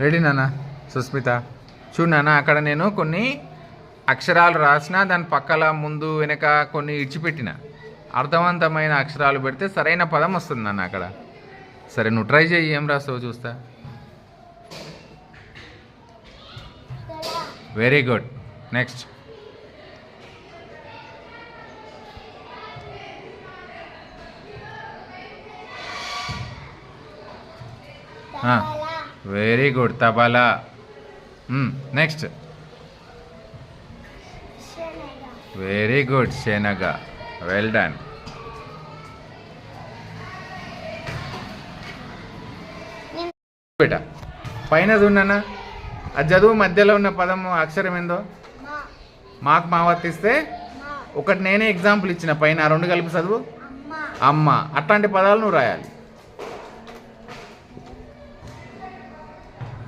Ready నాన్న సుస్మిత చూడు నాన్న అక్కడ నేను కొన్ని అక్షరాలు రాసిన దాని పక్కల ముందు వెనక కొన్ని ఇడిచిపెట్టిన అర్థవంతమైన అక్షరాలు పెడితే సరైన పదం వస్తుంది నాన్న అక్కడ. సరే నువ్వు ట్రై చేయి, ఏం రాస్తావు చూస్తా. Very good. Next. Very good, tabla. Next. Very good, శనగ. Well done. బేటా పైన చూడన్నా, అది చదువు. మధ్యలో ఉన్న పదము అక్షరం ఏందో మాకు మావర్తిస్తే ఒకటి నేనే ఎగ్జాంపుల్ ఇచ్చిన, పైన రెండు కలిపి చదువు. అమ్మ. అట్లాంటి పదాలు నువ్వు రాయాలి.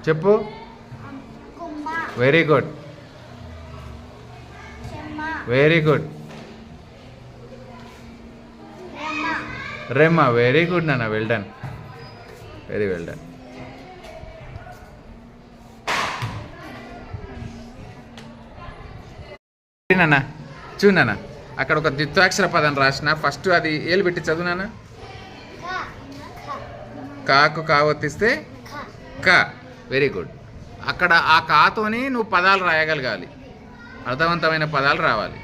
చెప్పు. Very good, very good. రెమ్మ. వెరీ గుడ్ నాన్న, well done, very well done. నాన్న చూడు నాన్న, అక్కడ ఒక ద్విత్వాక్షర పదం రాసిన, ఫస్ట్ అది ఏలు పెట్టి చదువు నాన్న. కాకు కావత్తిస్తే క. Very good. అక్కడ ఆ కాతోని నువ్వు పదాలు రాయగలగాలి, అర్థవంతమైన పదాలు రావాలి.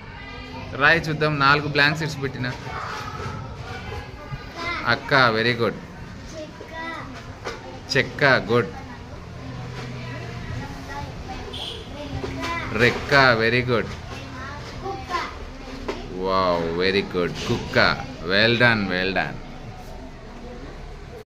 రాయి చూద్దాం. 4 బ్లాంక్ సీట్స్ పెట్టిన. అక్క. Very good. చెక్క. గుడ్. రెక్క. Very good. Wow, very good. కుక్క. Well done, well done.